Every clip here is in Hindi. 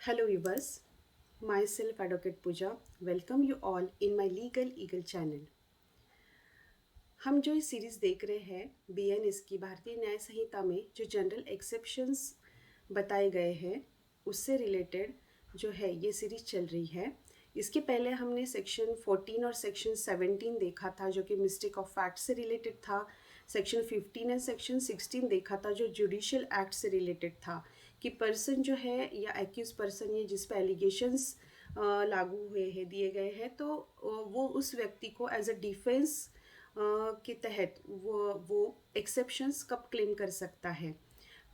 Hello, viewers. Myself, Advocate Pooja, welcome you all in my Legal Eagle channel. हम जो ये सीरीज़ देख रहे हैं BNS की भारतीय न्याय संहिता में जो जनरल एक्सेप्शंस बताए गए हैं उससे रिलेटेड जो है ये सीरीज़ चल रही है। इसके पहले हमने सेक्शन 14 और सेक्शन 17 देखा था जो कि मिस्टेक ऑफ फैक्ट से रिलेटेड था। सेक्शन 15 एंड सेक्शन 16 देखा था जो जुडिशियल एक्ट से रिलेटेड था कि पर्सन जो है या एक्यूज पर्सन ये जिस पे एलिगेशंस लागू हुए हैं दिए गए हैं तो वो उस व्यक्ति को एज अ डिफेंस के तहत वो एक्सेप्शंस कब क्लेम कर सकता है।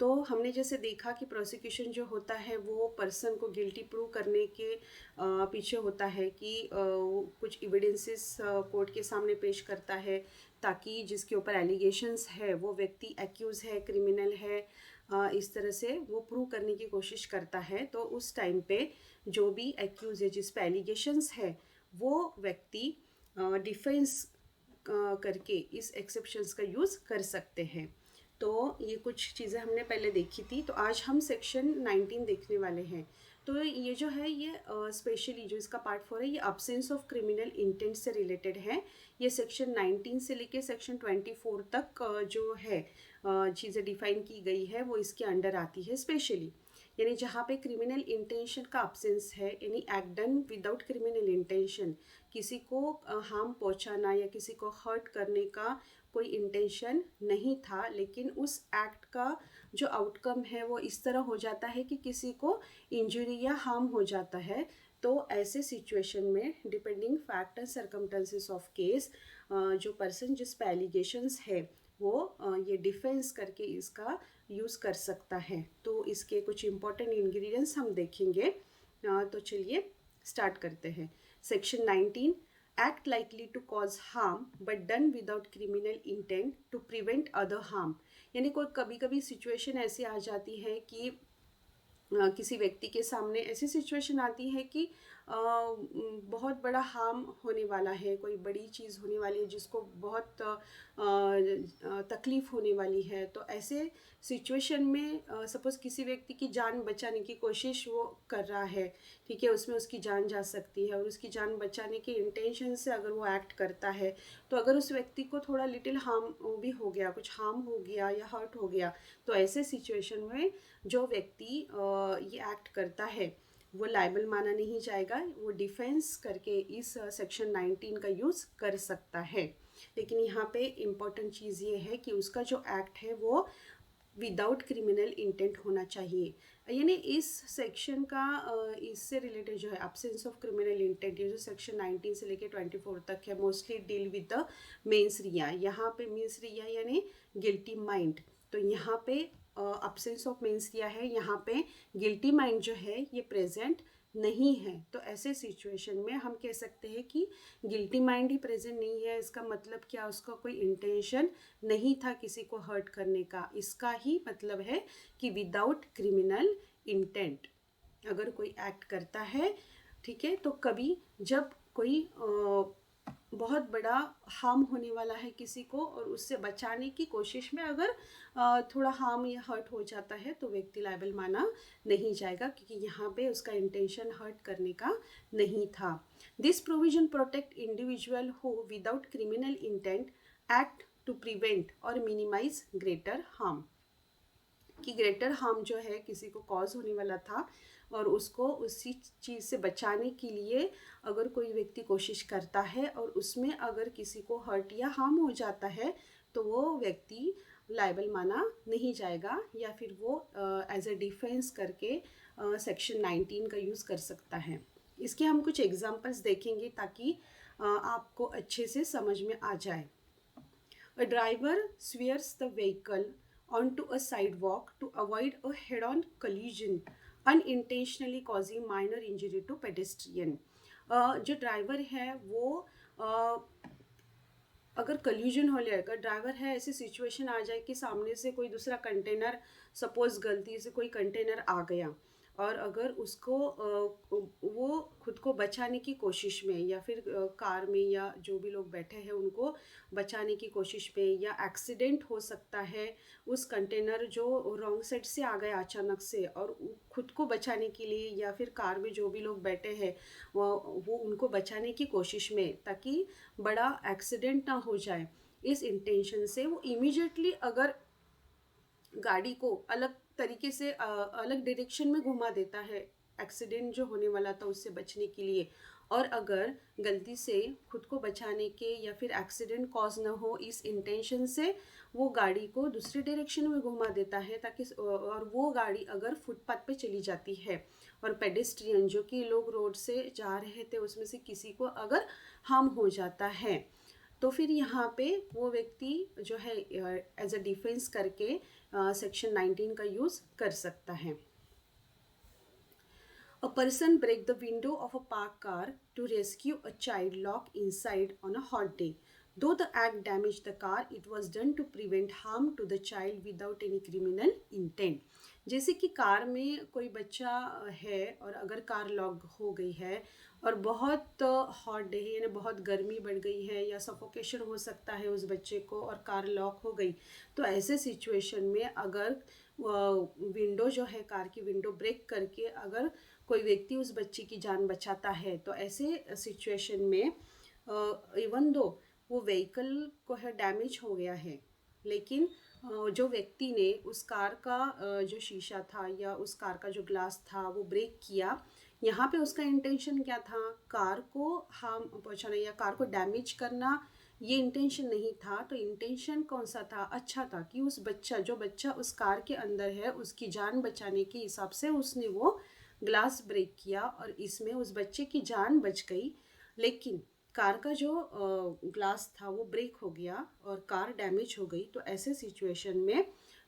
तो हमने जैसे देखा कि प्रोसिक्यूशन जो होता है वो पर्सन को गिल्टी प्रूव करने के पीछे होता है कि कुछ एविडेंसेस कोर्ट के सामने पेश करता है ताकि जिसके ऊपर एलिगेशंस है वो व्यक्ति एक्यूज है, क्रिमिनल है, इस तरह से वो प्रूव करने की कोशिश करता है। तो उस टाइम पे जो भी एक्यूज है जिस पे एलिगेशंस है वो व्यक्ति डिफेंस करके इस एक्सेप्शंस का यूज़ कर सकते हैं। तो ये कुछ चीज़ें हमने पहले देखी थी। तो आज हम सेक्शन 19 देखने वाले हैं। तो ये जो है ये स्पेशली जो इसका पार्ट 4 है ये अब्सेंस ऑफ क्रिमिनल इंटेंट से रिलेटेड है। ये सेक्शन 19 से लेके सेक्शन 24 तक जो है चीज़ें डिफाइन की गई है वो इसके अंडर आती है स्पेशली। यानी जहाँ पे क्रिमिनल इंटेंशन का अब्सेंस है, यानी act done without criminal intention, किसी को हार्म पहुँचाना या किसी को हर्ट करने का कोई इंटेंशन नहीं था, लेकिन उस एक्ट का जो आउटकम है वो इस तरह हो जाता है कि किसी को इंजरी या हार्म हो जाता है। तो ऐसे सिचुएशन में depending fact and circumstances of case जो पर्सन जिस पे एलिगेशंस है वो ये डिफेंस करके इसका यूज़ कर सकता है। तो इसके कुछ इम्पॉर्टेंट इंग्रेडिएंट्स हम देखेंगे। तो चलिए स्टार्ट करते हैं। Section 19 act likely to cause harm but done without criminal intent to prevent other harm. यानी कोई कभी कभी सिचुएशन ऐसी आ जाती है कि किसी व्यक्ति के सामने ऐसी सिचुएशन आती है कि बहुत बड़ा हार्म होने वाला है, कोई बड़ी चीज़ होने वाली है जिसको बहुत तकलीफ़ होने वाली है। तो ऐसे सिचुएशन में सपोज़ किसी व्यक्ति की जान बचाने की कोशिश वो कर रहा है, ठीक है, उसमें उसकी जान जा सकती है और उसकी जान बचाने के इंटेंशन से अगर वो एक्ट करता है तो अगर उस व्यक्ति को थोड़ा लिटिल हार्म भी हो गया, कुछ हार्म हो गया या हर्ट हो गया, तो ऐसे सिचुएशन में जो व्यक्ति ये एक्ट करता है वो लायबल माना नहीं जाएगा, वो डिफेंस करके इस सेक्शन 19 का यूज़ कर सकता है। लेकिन यहाँ पे इम्पॉर्टेंट चीज़ ये है कि उसका जो एक्ट है वो विदाउट क्रिमिनल इंटेंट होना चाहिए। यानी इस सेक्शन का इससे रिलेटेड जो है एब्सेंस ऑफ क्रिमिनल इंटेंट, ये जो सेक्शन 19 से लेके 24 तक है, mostly deal with the mains रिया। यहाँ पे मेंस रिया यानी गिल्टी माइंड। तो यहाँ पे अब्सेंस ऑफ मेंस रिया है, यहाँ पे गिल्टी माइंड जो है ये प्रेजेंट नहीं है। तो ऐसे सिचुएशन में हम कह सकते हैं कि गिल्टी माइंड ही प्रेजेंट नहीं है। इसका मतलब क्या, उसका कोई इंटेंशन नहीं था किसी को हर्ट करने का। इसका ही मतलब है कि विदाउट क्रिमिनल इंटेंट अगर कोई एक्ट करता है, ठीक है, तो कभी जब कोई बहुत बड़ा हार्म होने वाला है किसी को और उससे बचाने की कोशिश में अगर थोड़ा हार्म या हर्ट हो जाता है तो व्यक्ति लायबल माना नहीं जाएगा, क्योंकि यहाँ पे उसका इंटेंशन हर्ट करने का नहीं था। This provision protect individual who without criminal intent act to prevent और मिनिमाइज ग्रेटर हार्म। कि ग्रेटर हार्म जो है किसी को कॉज होने वाला था और उसको उसी चीज़ से बचाने के लिए अगर कोई व्यक्ति कोशिश करता है और उसमें अगर किसी को हर्ट या हार्म हो जाता है तो वो व्यक्ति लायबल माना नहीं जाएगा, या फिर वो एज अ डिफेंस करके सेक्शन 19 का यूज़ कर सकता है। इसके हम कुछ एग्जांपल्स देखेंगे ताकि आपको अच्छे से समझ में आ जाए। A driver swerves the vehicle onto a sidewalk to avoid a head-on collision, unintentionally causing minor injury to pedestrian. जो ड्राइवर है वो अगर कल्यूजन हो जाएगा, ड्राइवर है, ऐसी सिचुएशन आ जाए कि सामने से कोई दूसरा कंटेनर, सपोज गलती से कोई कंटेनर आ गया और अगर उसको वो खुद को बचाने की कोशिश में या फिर कार में या जो भी लोग बैठे हैं उनको बचाने की कोशिश में, या एक्सीडेंट हो सकता है, उस कंटेनर जो रॉन्ग साइड से आ गया अचानक से और खुद को बचाने के लिए, या फिर कार में जो भी लोग बैठे हैं वो उनको बचाने की कोशिश में, ताकि बड़ा एक्सीडेंट ना हो जाए, इस इंटेंशन से वो इमीडिएटली अगर गाड़ी को अलग तरीके से अलग डायरेक्शन में घुमा देता है एक्सीडेंट जो होने वाला था उससे बचने के लिए, और अगर गलती से खुद को बचाने के या फिर एक्सीडेंट कॉज ना हो इस इंटेंशन से वो गाड़ी को दूसरी डायरेक्शन में घुमा देता है, ताकि और वो गाड़ी अगर फुटपाथ पे चली जाती है और पेडेस्ट्रियन जो कि लोग रोड से जा रहे थे उसमें से किसी को अगर हार्म हो जाता है, तो फिर यहाँ पे वो व्यक्ति जो है एज अ डिफेंस करके सेक्शन 19 का यूज़ कर सकता है। A person break the window of a parked car to rescue a child locked inside on a hot day. Though the act damaged the car, it was done to prevent harm to the child without any criminal intent. जैसे कि कार में कोई बच्चा है और अगर कार लॉक हो गई है और बहुत हॉट डे है, यानी बहुत गर्मी बढ़ गई है या सफोकेशन हो सकता है उस बच्चे को और कार लॉक हो गई, तो ऐसे सिचुएशन में अगर विंडो जो है कार की विंडो ब्रेक करके अगर कोई व्यक्ति उस बच्चे की जान बचाता है, तो ऐसे सिचुएशन में इवन दो वो व्हीकल को है डैमेज हो गया है, लेकिन जो व्यक्ति ने उस कार का जो शीशा था या उस कार का जो ग्लास था वो ब्रेक किया, यहाँ पे उसका इंटेंशन क्या था, कार को हार्म पहुँचाना या कार को डैमेज करना, ये इंटेंशन नहीं था। तो इंटेंशन कौन सा था, अच्छा था कि उस जो बच्चा उस कार के अंदर है उसकी जान बचाने के हिसाब से उसने वो ग्लास ब्रेक किया और इसमें उस बच्चे की जान बच गई, लेकिन कार का जो ग्लास था वो ब्रेक हो गया और कार डैमेज हो गई, तो ऐसे सिचुएशन में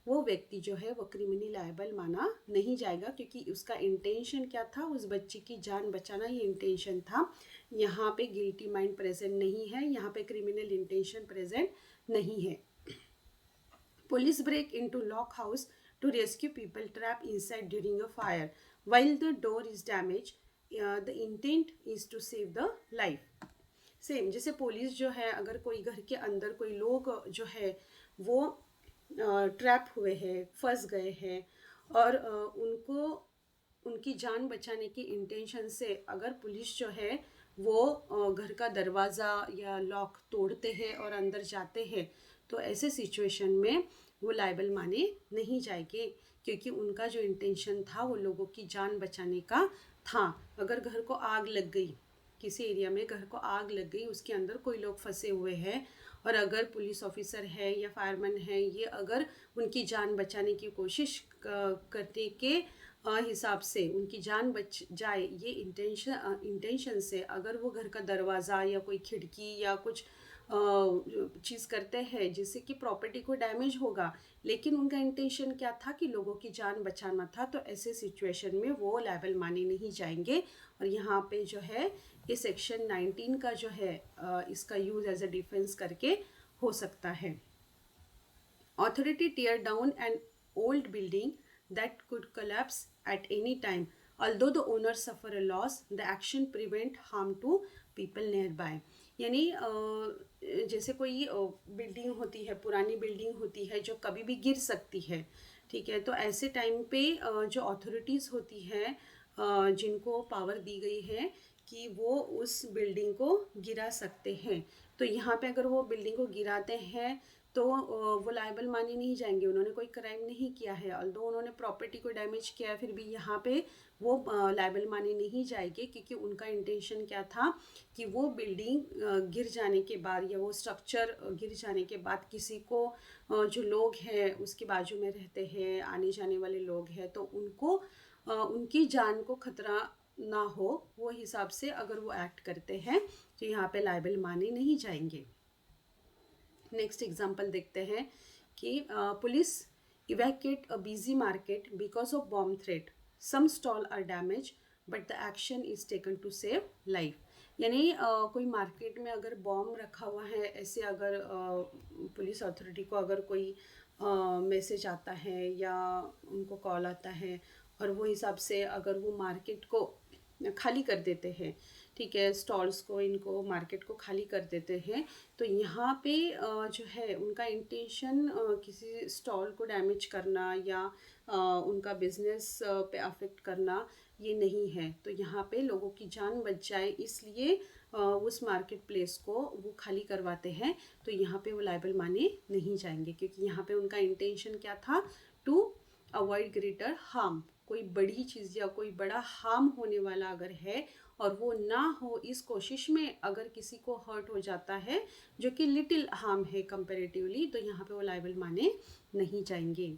वो व्यक्ति जो है वो क्रिमिनल लायबल माना नहीं जाएगा, क्योंकि उसका इंटेंशन क्या था, उस बच्चे की जान बचाना, ये इंटेंशन था। यहाँ पे गिल्टी माइंड प्रेजेंट नहीं है, यहाँ पे क्रिमिनल इंटेंशन प्रेजेंट नहीं है। Police break into lock house to rescue people trapped inside during a fire. While the door is damaged, the intent is to save the life. Same जैसे पुलिस जो है अगर कोई घर के अंदर कोई लोग जो है वो ट्रैप हुए हैं, फंस गए हैं और उनको उनकी जान बचाने की इंटेंशन से अगर पुलिस जो है वो घर का दरवाज़ा या लॉक तोड़ते हैं और अंदर जाते हैं, तो ऐसे सिचुएशन में वो लायबल माने नहीं जाएंगे, क्योंकि उनका जो इंटेंशन था वो लोगों की जान बचाने का था। अगर घर को आग लग गई, किसी एरिया में घर को आग लग गई, उसके अंदर कोई लोग फंसे हुए हैं और अगर पुलिस ऑफिसर है या फायरमैन है, ये अगर उनकी जान बचाने की कोशिश करने के हिसाब से उनकी जान बच जाए, ये इंटेंशन से अगर वो घर का दरवाज़ा या कोई खिड़की या कुछ चीज़ करते हैं जिससे कि प्रॉपर्टी को डैमेज होगा, लेकिन उनका इंटेंशन क्या था कि लोगों की जान बचाना था, तो ऐसे सिचुएशन में वो लायबल माने नहीं जाएंगे। और यहाँ पे जो है ये सेक्शन 19 का जो है इसका यूज़ एज अ डिफेंस करके हो सकता है। Authority tear down an old building that could collapse at any time. Although the owner suffer a loss, the action prevent harm to people nearby. यानी जैसे कोई बिल्डिंग होती है, पुरानी बिल्डिंग होती है जो कभी भी गिर सकती है, ठीक है, तो ऐसे टाइम पे जो अथॉरिटीज़ होती है जिनको पावर दी गई है कि वो उस बिल्डिंग को गिरा सकते हैं, तो यहाँ पे अगर वो बिल्डिंग को गिराते हैं तो वो लायबल माने नहीं जाएंगे, उन्होंने कोई क्राइम नहीं किया है, ऑल्दो उन्होंने प्रॉपर्टी को डैमेज किया है, फिर भी यहाँ पे वो लायबल माने नहीं जाएंगे, क्योंकि उनका इंटेंशन क्या था कि वो बिल्डिंग गिर जाने के बाद या वो स्ट्रक्चर गिर जाने के बाद किसी को जो लोग हैं उसके बाजू में रहते हैं, आने जाने वाले लोग हैं, तो उनको उनकी जान को खतरा ना हो, वो हिसाब से अगर वो एक्ट करते हैं तो यहाँ पे लायबल माने नहीं जाएंगे। नेक्स्ट एग्जाम्पल देखते हैं कि police evacuate a busy market because of bomb threat, some stall are damage but the action is taken to save life. यानी कोई मार्केट में अगर बॉम्ब रखा हुआ है, ऐसे अगर पुलिस अथॉरिटी को अगर कोई मैसेज आता है या उनको कॉल आता है और वो हिसाब से अगर वो मार्केट को खाली कर देते हैं, ठीक है, स्टॉल्स को, इनको मार्केट को खाली कर देते हैं, तो यहाँ पे जो है उनका इंटेंशन किसी स्टॉल को डैमेज करना या उनका बिजनेस पे अफेक्ट करना ये नहीं है। तो यहाँ पे लोगों की जान बच जाए इसलिए उस मार्केट प्लेस को वो खाली करवाते हैं, तो यहाँ पे वो लायबल माने नहीं जाएंगे, क्योंकि यहाँ पे उनका इंटेंशन क्या था, टू अवॉइड ग्रेटर हार्म। कोई बड़ी चीज़ या कोई बड़ा हार्म होने वाला अगर है और वो ना हो, इस कोशिश में अगर किसी को हर्ट हो जाता है जो कि लिटिल हार्म है कंपेरेटिवली, तो यहाँ पे वो लायबल माने नहीं जाएंगे।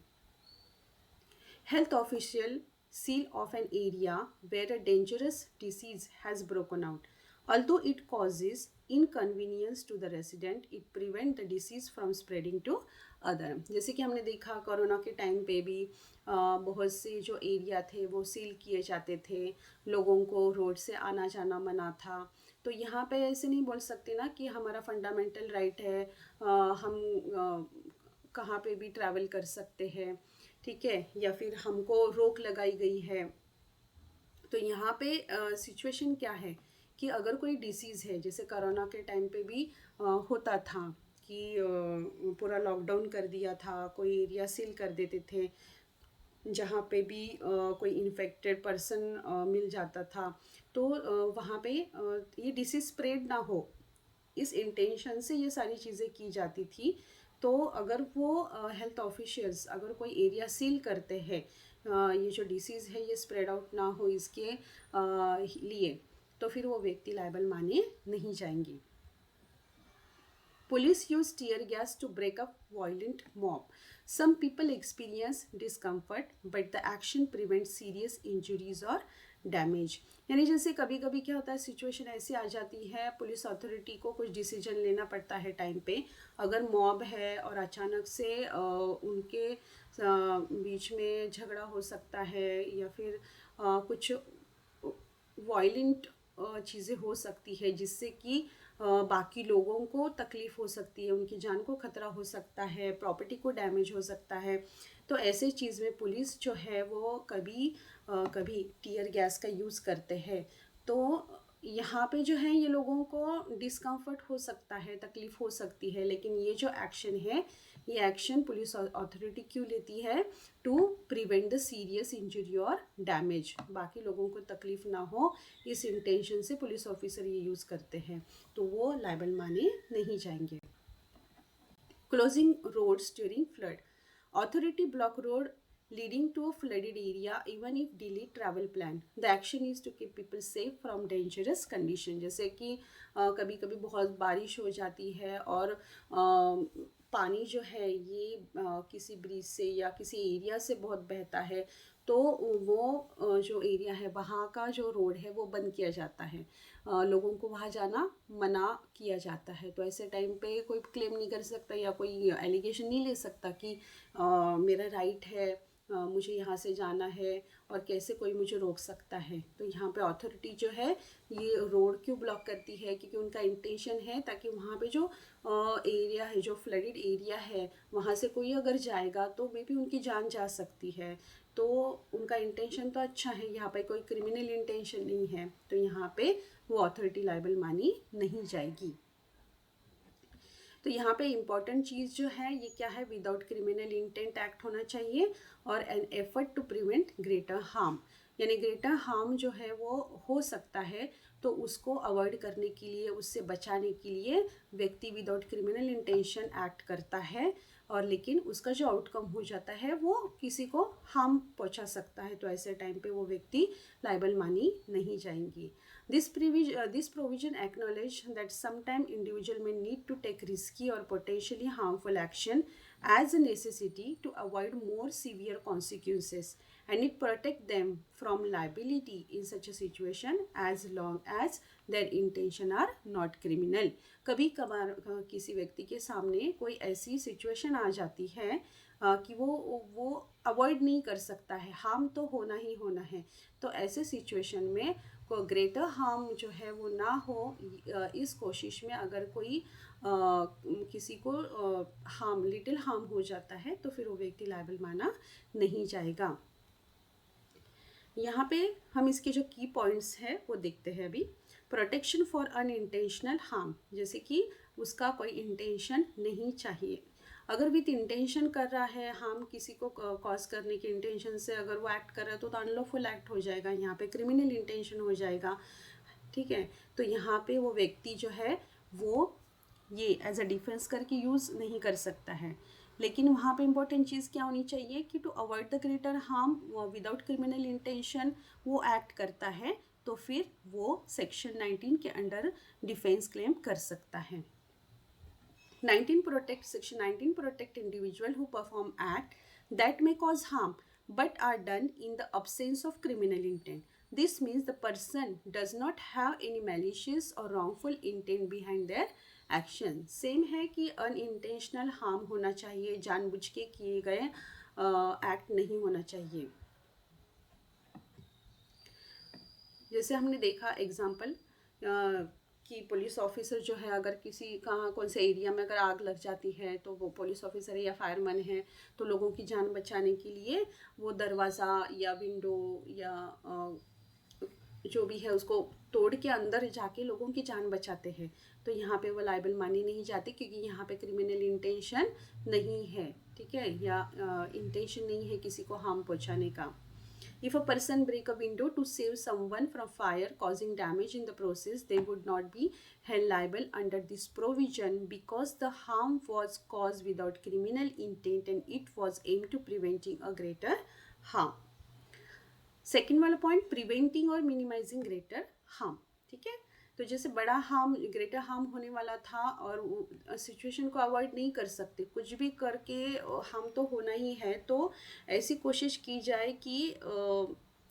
Health official seal off an area where a dangerous disease has broken out. Although it causes inconvenience to the resident, it prevents the disease from spreading to other. जैसे कि हमने देखा कोरोना के टाइम पे भी बहुत से जो एरिया थे वो सील किए जाते थे, लोगों को रोड से आना जाना मना था। तो यहाँ पे ऐसे नहीं बोल सकते ना कि हमारा फंडामेंटल राइट है, हम कहाँ पे भी ट्रैवल कर सकते हैं, ठीक है, या फिर हमको रोक लगाई गई है। तो यहाँ पे सिचुएशन क्या है कि अगर कोई डिसीज़ है, जैसे कोरोना के टाइम पे भी होता था कि पूरा लॉकडाउन कर दिया था, कोई एरिया सील कर देते थे, जहाँ पे भी कोई इन्फेक्टेड पर्सन मिल जाता था, तो वहाँ पे ये डिसीज़ स्प्रेड ना हो, इस इंटेंशन से ये सारी चीज़ें की जाती थी। तो अगर वो हेल्थ ऑफिशियल्स अगर कोई एरिया सील करते हैं, ये जो डिसीज़ है ये स्प्रेड आउट ना हो इसके लिए, तो फिर वो व्यक्ति लायबल माने नहीं जाएंगे। Police use tear gas to break up violent mob. Some people experience discomfort, but the action prevents serious injuries or damage. यानी जैसे कभी कभी क्या होता है, सिचुएशन ऐसी आ जाती है, पुलिस अथॉरिटी को कुछ डिसीजन लेना पड़ता है टाइम पे, अगर मॉब है और अचानक से उनके बीच में झगड़ा हो सकता है या फिर कुछ वायलेंट चीज़ें हो सकती है जिससे कि बाकी लोगों को तकलीफ़ हो सकती है, उनकी जान को ख़तरा हो सकता है, प्रॉपर्टी को डैमेज हो सकता है। तो ऐसे चीज़ में पुलिस जो है वो कभी टीयर गैस का यूज़ करते हैं। तो यहाँ पे जो है ये लोगों को डिस्कम्फर्ट हो सकता है, तकलीफ़ हो सकती है, लेकिन ये जो एक्शन है, ये एक्शन पुलिस अथॉरिटी क्यों लेती है, to prevent the serious injury और डैमेज, बाकी लोगों को तकलीफ़ ना हो, इस इंटेंशन से पुलिस ऑफिसर ये यूज़ करते हैं, तो वो लायबल माने नहीं जाएंगे। Closing roads during flood. Authority block road leading to a flooded area even if delete travel plan. The action is to keep people safe from dangerous condition. जैसे कि कभी कभी बहुत बारिश हो जाती है और पानी जो है ये किसी ब्रिज से या किसी एरिया से बहुत बहता है, तो वो जो एरिया है वहाँ का जो रोड है वो बंद किया जाता है, लोगों को वहाँ जाना मना किया जाता है। तो ऐसे टाइम पे कोई क्लेम नहीं कर सकता या कोई एलिगेशन नहीं ले सकता कि मेरा राइट है, मुझे यहाँ से जाना है और कैसे कोई मुझे रोक सकता है। तो यहाँ पे अथॉरिटी जो है ये रोड क्यों ब्लॉक करती है, क्योंकि उनका इंटेंशन है ताकि वहाँ पे जो एरिया है, जो फ्लडेड एरिया है, वहाँ से कोई अगर जाएगा तो मे बी उनकी जान जा सकती है। तो उनका इंटेंशन तो अच्छा है, यहाँ पे कोई क्रिमिनल इंटेंशन नहीं है, तो यहाँ पे वो अथॉरिटी लायबल मानी नहीं जाएगी। तो यहाँ पे इम्पॉर्टेंट चीज़ जो है ये क्या है, विदाउट क्रिमिनल इंटेंट एक्ट होना चाहिए और an effort to prevent greater harm, यानी ग्रेटर हार्म जो है वो हो सकता है, तो उसको अवॉइड करने के लिए, उससे बचाने के लिए व्यक्ति विदाउट क्रिमिनल इंटेंशन एक्ट करता है, और लेकिन उसका जो आउटकम हो जाता है वो किसी को हार्म पहुंचा सकता है, तो ऐसे टाइम पे वो व्यक्ति लायबल मानी नहीं जाएंगी। This provision acknowledge that sometimes individual may need to take risky or potentially harmful action as a necessity to avoid more severe consequences, and it protect them from liability in such a situation as long as their intention are not criminal. कभी कभार किसी व्यक्ति के सामने कोई ऐसी सिचुएशन आ जाती है कि वो अवॉइड नहीं कर सकता है, हार्म तो होना ही होना है, तो ऐसे सिचुएशन में को ग्रेटर हार्म जो है वो ना हो, इस कोशिश में अगर कोई किसी को हार्म, लिटिल हार्म हो जाता है, तो फिर वो व्यक्ति लायबल माना नहीं जाएगा। यहाँ पे हम इसके जो की पॉइंट्स हैं वो देखते हैं अभी। प्रोटेक्शन फॉर अनइंटेंशनल हार्म, जैसे कि उसका कोई इंटेंशन नहीं चाहिए। अगर विथ इंटेंशन कर रहा है हार्म, किसी को कॉज करने के इंटेंशन से अगर वो एक्ट कर रहा है तो अनलॉफुल एक्ट हो जाएगा, यहाँ पे क्रिमिनल इंटेंशन हो जाएगा। ठीक है, तो यहाँ पे वो व्यक्ति जो है वो ये एज अ डिफेंस करके यूज़ नहीं कर सकता है। लेकिन वहाँ पे इम्पोर्टेंट चीज़ क्या होनी चाहिए कि to avoid the greater harm without criminal intention वो एक्ट करता है, तो फिर वो सेक्शन 19 के अंडर डिफेंस क्लेम कर सकता है। 19 section 19 protect individual who perform act that may cause harm but are done in the absence of criminal intent. This means the person does not have any malicious or wrongful intent behind their action. Same है कि अनइंटेंशनल हार्म होना चाहिए, जानबूझ के किए गए एक्ट नहीं होना चाहिए। जैसे हमने देखा एग्जाम्पल कि पुलिस ऑफिसर जो है अगर किसी कहाँ कौन से एरिया में अगर आग लग जाती है तो वो पुलिस ऑफिसर या फायरमैन है तो लोगों की जान बचाने के लिए वो दरवाज़ा या विंडो या जो भी है उसको तोड़ के अंदर जाके लोगों की जान बचाते हैं, तो यहाँ पे वो लायबल मानी नहीं जाती क्योंकि यहाँ पे क्रिमिनल इंटेंशन नहीं है। ठीक है, या इंटेंशन नहीं है किसी को हार्म पहुँचाने का। If a person break a window to save someone from fire causing damage in the process, they would not be held liable under this provision because the harm was caused without criminal intent and it was aimed to preventing a greater harm. Second वाला पॉइंट, प्रिवेंटिंग और मिनिमाइजिंग ग्रेटर हार्म। ठीक है, तो जैसे बड़ा हार्म ग्रेटर हार्म होने वाला था और सिचुएशन को अवॉइड नहीं कर सकते, कुछ भी करके हार्म तो होना ही है, तो ऐसी कोशिश की जाए कि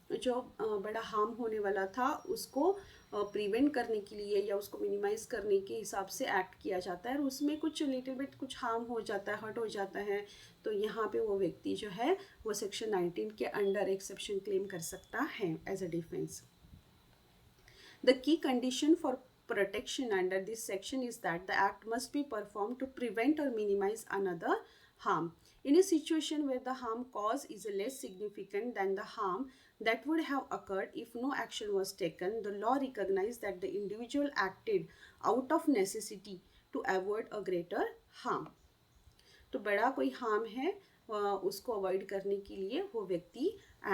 जो बड़ा हार्म होने वाला था उसको प्रिवेंट करने के लिए या उसको मिनिमाइज़ करने के हिसाब से एक्ट किया जाता है और उसमें कुछ लिटिल बिट कुछ हार्म हो जाता है, हर्ट हो जाता है, तो यहाँ पे वो व्यक्ति जो है वो सेक्शन 19 के अंडर एक्सेप्शन क्लेम कर सकता है as a defence. The key condition for protection under this section is that the act must be performed to prevent or minimize another harm. In a situation where the harm caused is less significant than the harm that would have occurred if no action was taken, the law recognizes that the individual acted out of necessity to avoid a greater harm. तो बड़ा कोई हार्म है उसको अवॉइड करने के लिए वो व्यक्ति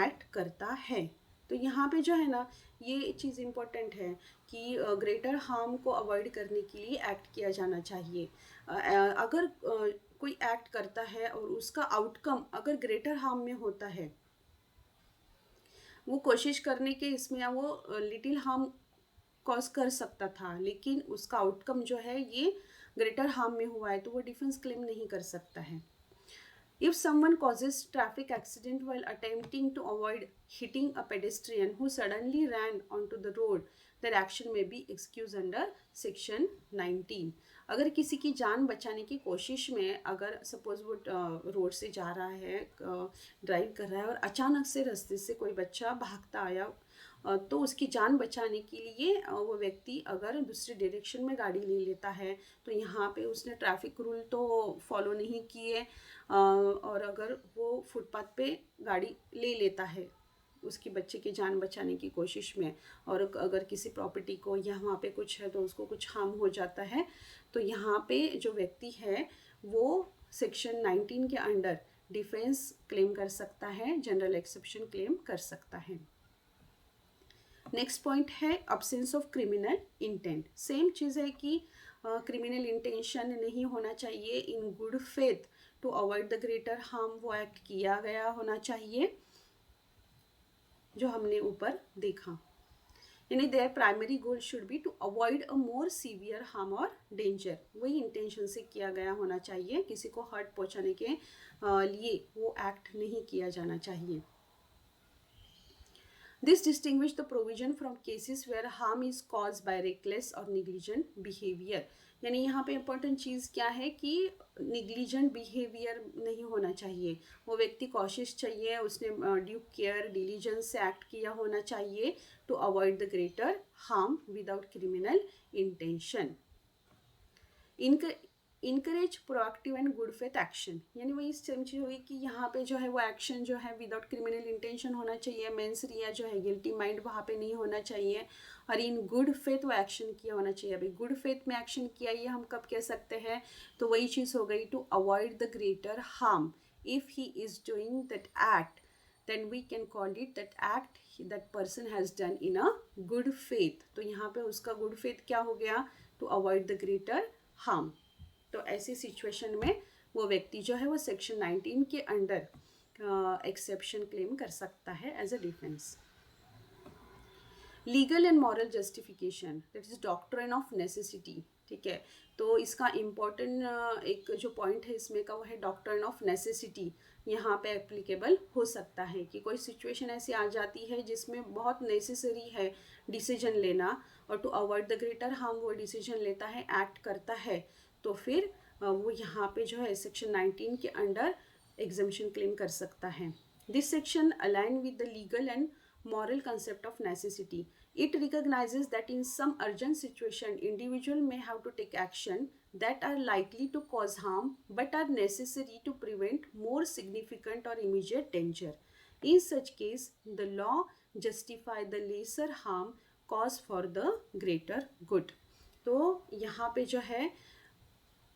एक्ट करता है। तो यहाँ पे जो है ना ये चीज़ इम्पोर्टेंट है कि ग्रेटर हार्म को अवॉइड करने के लिए एक्ट किया जाना चाहिए। अगर कोई एक्ट करता है और उसका आउटकम अगर ग्रेटर हार्म में होता है, वो कोशिश करने के इसमें वो लिटिल हार्म कॉज कर सकता था लेकिन उसका आउटकम जो है ये ग्रेटर हार्म में हुआ है, तो वो डिफेंस क्लेम नहीं कर सकता है। If someone causes traffic accident while attempting to avoid hitting a pedestrian who suddenly ran onto the road, their action may be excused under section 19. अगर किसी की जान बचाने की कोशिश में अगर सपोज वो रोड से जा रहा है, ड्राइव कर रहा है और अचानक से रास्ते से कोई बच्चा भागता आया, तो उसकी जान बचाने के लिए वो व्यक्ति अगर दूसरे डायरेक्शन में गाड़ी ले लेता है तो यहाँ पे उसने ट्रैफिक रूल तो फॉलो नहीं किए, और अगर वो फुटपाथ पे गाड़ी ले लेता है उसकी बच्चे की जान बचाने की कोशिश में, और अगर किसी प्रॉपर्टी को या वहाँ पे कुछ है तो उसको कुछ हार्म हो जाता है, तो यहाँ पे जो व्यक्ति है वो सेक्शन 19 के अंडर डिफेंस क्लेम कर सकता है, जनरल एक्सेप्शन क्लेम कर सकता है। नेक्स्ट पॉइंट है absence of criminal intent. Same चीज़ है कि क्रिमिनल इंटेंशन नहीं होना चाहिए, in good faith to avoid the greater harm वो एक्ट किया गया होना चाहिए जो हमने ऊपर देखा। यानी there primary goal should be to avoid a more severe harm और डेंजर, वही इंटेंशन से किया गया होना चाहिए, किसी को हर्ट पहुंचाने के लिए वो एक्ट नहीं किया जाना चाहिए। This distinguishes the provision from cases where harm is caused by reckless or negligent behavior. यानी यहाँ पे इम्पोर्टेंट चीज़ क्या है कि निग्लिजेंट बिहेवियर नहीं होना चाहिए, वो व्यक्ति कोशिश चाहिए, उसने ड्यू केयर डिलीजेंस से एक्ट किया होना चाहिए to avoid the greater harm without criminal intention. Encourage proactive and good faith action, यानी वही समझी हुई कि यहाँ पे जो है वो एक्शन जो है विदाउट क्रिमिनल इंटेंशन होना चाहिए, मेंस रिया जो है गिल्टी माइंड वहाँ पे नहीं होना चाहिए, और इन गुड फेथ वो एक्शन किया होना चाहिए। अभी गुड फेथ में एक्शन किया ये हम कब कह सकते हैं, तो वही चीज़ हो गई to avoid the greater harm if he is doing that act, then we can call it that act that person has done in a good faith। तो यहाँ पे उसका good faith क्या हो गया, to avoid the greater harm। तो ऐसी सिचुएशन में वो व्यक्ति जो है वो सेक्शन 19 के अंडर एक्सेप्शन क्लेम कर सकता है as a defence. Legal and moral justification, that is doctrine of necessity. ठीक है, तो इसका इम्पॉर्टेंट एक जो पॉइंट है इसमें का वो है डॉक्ट्रिन ऑफ नेसेसिटी। यहाँ पे एप्लीकेबल हो सकता है कि कोई सिचुएशन ऐसी आ जाती है जिसमें बहुत नेसेसरी है डिसीजन लेना, और to avoid the greater harm वो डिसीजन लेता है, एक्ट करता है, तो फिर वो यहाँ पे जो है सेक्शन 19 के अंडर एग्जम्पशन क्लेम कर सकता है। This section align with the legal and moral concept of necessity. It recognizes that in some urgent situation, individual may have to take action that are likely to cause harm but are necessary to prevent more significant or immediate danger. In such case, the law justify the lesser harm caused for the greater good. तो यहाँ पे जो है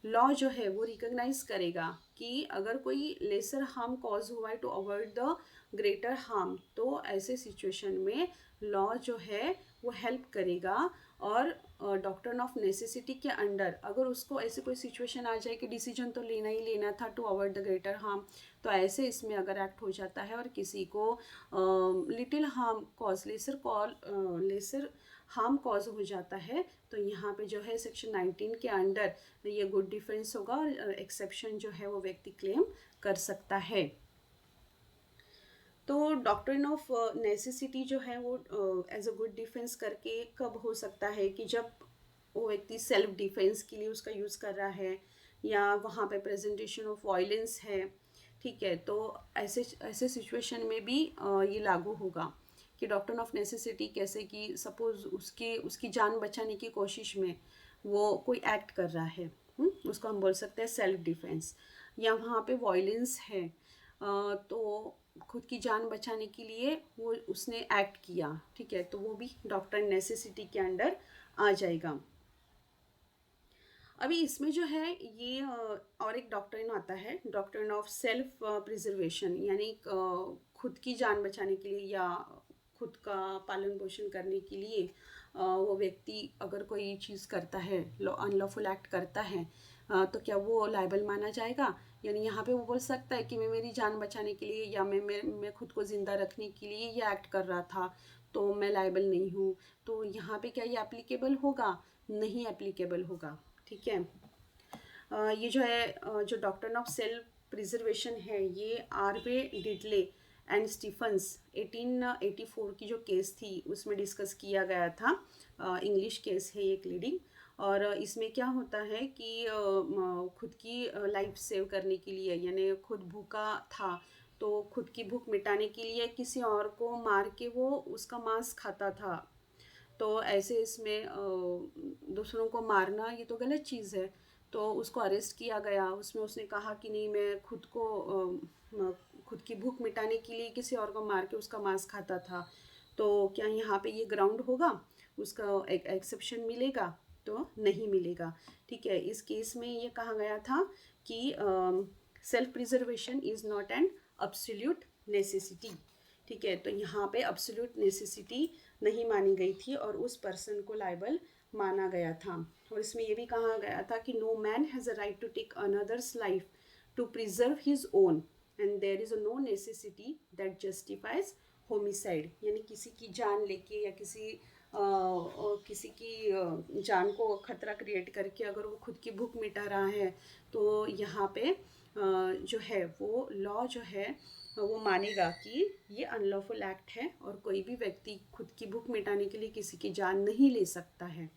लॉ जो है वो रिकॉग्नाइज करेगा कि अगर कोई लेसर हार्म कॉज हुआ है to avoid the greater harm, तो ऐसे सिचुएशन में लॉ जो है वो हेल्प करेगा। और डॉक्ट्रिन ऑफ नेसेसिटी के अंडर अगर उसको ऐसे कोई सिचुएशन आ जाए कि डिसीजन तो लेना ही लेना था to avoid the greater harm, तो ऐसे इसमें अगर एक्ट हो जाता है और किसी को little harm cause lesser harm cause हो जाता है, तो यहाँ पे जो है सेक्शन 19 के अंडर ये गुड डिफेंस होगा और एक्सेप्शन जो है वो व्यक्ति क्लेम कर सकता है। तो डॉक्ट्रिन ऑफ नेसेसिटी जो है वो एज अ गुड डिफेंस करके कब हो सकता है कि जब वो व्यक्ति सेल्फ डिफेंस के लिए उसका यूज़ कर रहा है या वहाँ पे प्रेजेंटेशन ऑफ वायलेंस है। ठीक है, तो ऐसे ऐसे सिचुएशन में भी ये लागू होगा कि डॉक्ट्रिन ऑफ नेसेसिटी कैसे कि सपोज उसकी जान बचाने की कोशिश में वो कोई एक्ट कर रहा है, उसको हम बोल सकते हैं सेल्फ डिफेंस, या वहाँ पे वायलेंस है, तो खुद की जान बचाने के लिए वो उसने एक्ट किया। ठीक है, तो वो भी डॉक्ट्रिन नेसेसिटी के अंडर आ जाएगा। अभी इसमें जो है ये और एक डॉक्ट्रिन आता है, डॉक्ट्रिन ऑफ सेल्फ प्रिजर्वेशन, यानी खुद की जान बचाने के लिए या खुद का पालन पोषण करने के लिए वो व्यक्ति अगर कोई चीज़ करता है, अनलॉफुल एक्ट करता है, तो क्या वो लायबल माना जाएगा। यानी यहाँ पे वो बोल सकता है कि मैं मेरी जान बचाने के लिए या मैं खुद को ज़िंदा रखने के लिए ये एक्ट कर रहा था, तो मैं लायबल नहीं हूँ। तो यहाँ पे क्या ये एप्लीकेबल होगा, नहीं एप्लीकेबल होगा। ठीक है, ये जो है जो डॉक्ट्रिन ऑफ सेल्फ प्रिजर्वेशन है ये आरवे डिडले एंड स्टीफन्स 1884 की जो केस थी उसमें डिस्कस किया गया था। इंग्लिश केस है एक लीडिंग, और इसमें क्या होता है कि खुद की लाइफ सेव करने के लिए, यानी खुद भूखा था तो खुद की भूख मिटाने के लिए किसी और को मार के वो उसका मांस खाता था। तो ऐसे इसमें दूसरों को मारना ये तो गलत चीज़ है, तो उसको अरेस्ट किया गया। उसमें उसने कहा कि नहीं, मैं खुद की भूख मिटाने के लिए किसी और को मार के उसका मांस खाता था। तो क्या यहाँ पे ये ग्राउंड होगा, उसका एक एक्सेप्शन मिलेगा, तो नहीं मिलेगा। ठीक है, इस केस में ये कहा गया था कि self preservation is not an absolute necessity. ठीक है, तो यहाँ पे अब्सोल्यूट नेसेसिटी नहीं मानी गई थी और उस पर्सन को लायबल माना गया था। और इसमें ये भी कहा गया था कि no man has a right to take another's life to preserve his own and there is no necessity that justifies homicide, यानी किसी की जान लेके या किसी की जान को खतरा क्रिएट करके अगर वो खुद की भूख मिटा रहा है, तो यहाँ पे जो है वो लॉ जो है वो मानेगा कि ये अनलॉफुल एक्ट है और कोई भी व्यक्ति खुद की भूख मिटाने के लिए किसी की जान नहीं ले सकता है।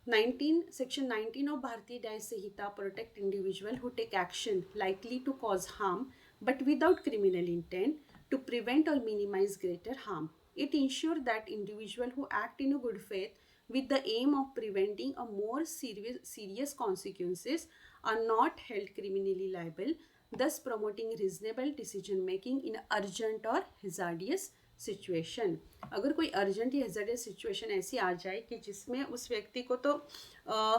19 Section 19 of Bharatiya न्याय Sanhita protect individual who take action likely to cause harm but without criminal intent to prevent or minimize greater harm. It ensures that individual who act in a good faith with the aim of preventing a more serious consequences are not held criminally liable, thus promoting reasonable decision making in urgent or hazardous situation. अगर कोई अर्जेंट या हेज़ार्डियस सिचुएशन ऐसी आ जाए कि जिसमें उस व्यक्ति को तो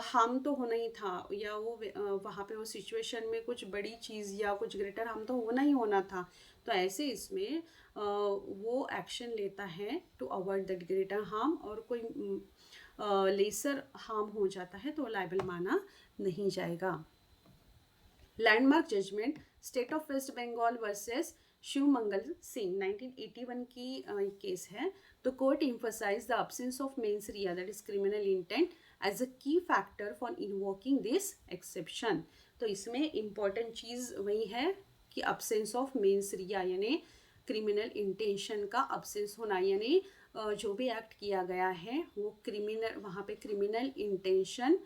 हार्म तो होना ही था, या वो वहाँ पे वो सिचुएशन में कुछ बड़ी चीज़ या कुछ ग्रेटर हार्म तो होना ही होना था, तो ऐसे इसमें वो एक्शन लेता है to avoid that greater harm, और कोई लेसर हार्म हो जाता है तो लायबल माना नहीं जाएगा। Landmark judgment state of West Bengal versus Shiv Mangal Singh 1981 की केस है। The court emphasized the absence of mens rea, that is criminal intent, as a key factor for invoking this exception। तो इसमें इम्पॉर्टेंट चीज़ वही है कि absence of mens rea यानी क्रिमिनल इंटेंशन का absence होना, यानी जो भी एक्ट किया गया है वो क्रिमिनल, वहाँ पे क्रिमिनल इंटेंशन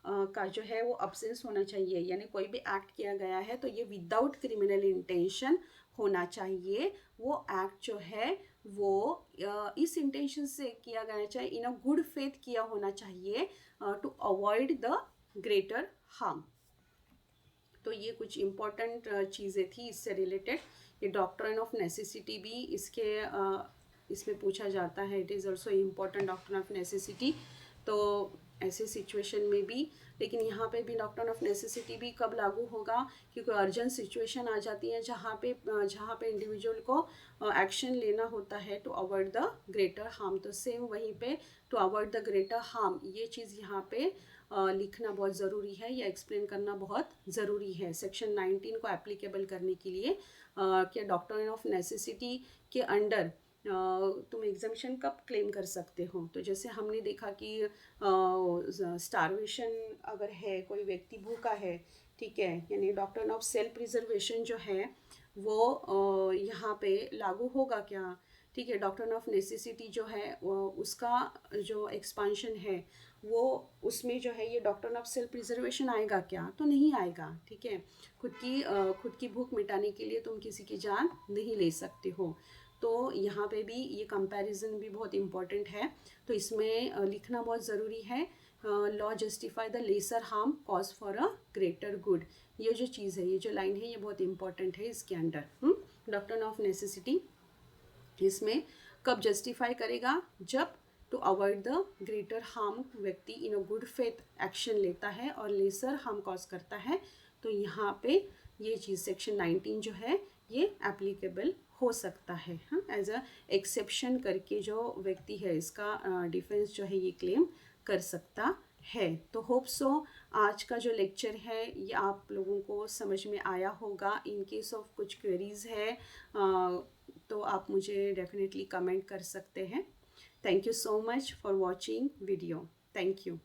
का जो है वो अब्सेंस होना चाहिए, यानी कोई भी एक्ट किया गया है तो ये विदाउट क्रिमिनल इंटेंशन होना चाहिए। वो एक्ट जो है वो इस इंटेंशन से किया जाना चाहिए, इन अ गुड फेथ किया होना चाहिए to avoid the greater harm. तो ये कुछ इम्पॉर्टेंट चीज़ें थी इससे रिलेटेड। ये डॉक्ट्रिन ऑफ नेसेसिटी भी इसमें पूछा जाता है, it is also important doctrine of necessity. तो ऐसे सिचुएशन में भी, लेकिन यहाँ पे भी डॉक्ट्रिन ऑफ नेसेसिटी भी कब लागू होगा, क्योंकि अर्जेंट सिचुएशन आ जाती है जहाँ पे इंडिविजुअल को एक्शन लेना होता है to avoid the greater harm. तो सेम वहीं पे to avoid the greater harm, ये चीज़ यहाँ पे लिखना बहुत ज़रूरी है या एक्सप्लेन करना बहुत ज़रूरी है सेक्शन 19 को एप्लीकेबल करने के लिए। कि डॉक्ट्रिन ऑफ नेसेसिटी के अंडर तुम एग्जामिशन कब क्लेम कर सकते हो। तो जैसे हमने देखा कि स्टारवेशन अगर है, कोई व्यक्ति भूखा है, ठीक है, यानी डॉक्ट्रिन ऑफ सेल्फ प्रिजर्वेशन जो है वो यहाँ पे लागू होगा क्या, ठीक है। डॉक्ट्रिन ऑफ नेसेसिटी जो है उसका जो एक्सपांशन है वो उसमें जो है ये डॉक्ट्रिन ऑफ सेल्फ प्रिजर्वेशन आएगा क्या, तो नहीं आएगा, ठीक है। खुद की भूख मिटाने के लिए तुम किसी की जान नहीं ले सकते हो। तो यहाँ पे भी ये कंपैरिजन भी बहुत इम्पॉर्टेंट है, तो इसमें लिखना बहुत ज़रूरी है। Law justify the lesser harm cause for a greater good, ये जो चीज़ है, ये जो लाइन है, ये बहुत इम्पॉर्टेंट है इसके अंडर। डॉक्ट्रिन ऑफ नेसेसिटी इसमें कब जस्टिफाई करेगा, जब to avoid the greater harm व्यक्ति in a good faith action लेता है और लेसर हार्म कॉज करता है, तो यहाँ पे ये चीज़ सेक्शन 19 जो है ये एप्लीकेबल हो सकता है। एज अ एक्सेप्शन करके जो व्यक्ति है इसका डिफेंस जो है ये क्लेम कर सकता है। तो होप सो आज का जो लेक्चर है ये आप लोगों को समझ में आया होगा। इन केस ऑफ कुछ क्वेरीज है तो आप मुझे डेफिनेटली कमेंट कर सकते हैं। Thank you so much for watching video. Thank you.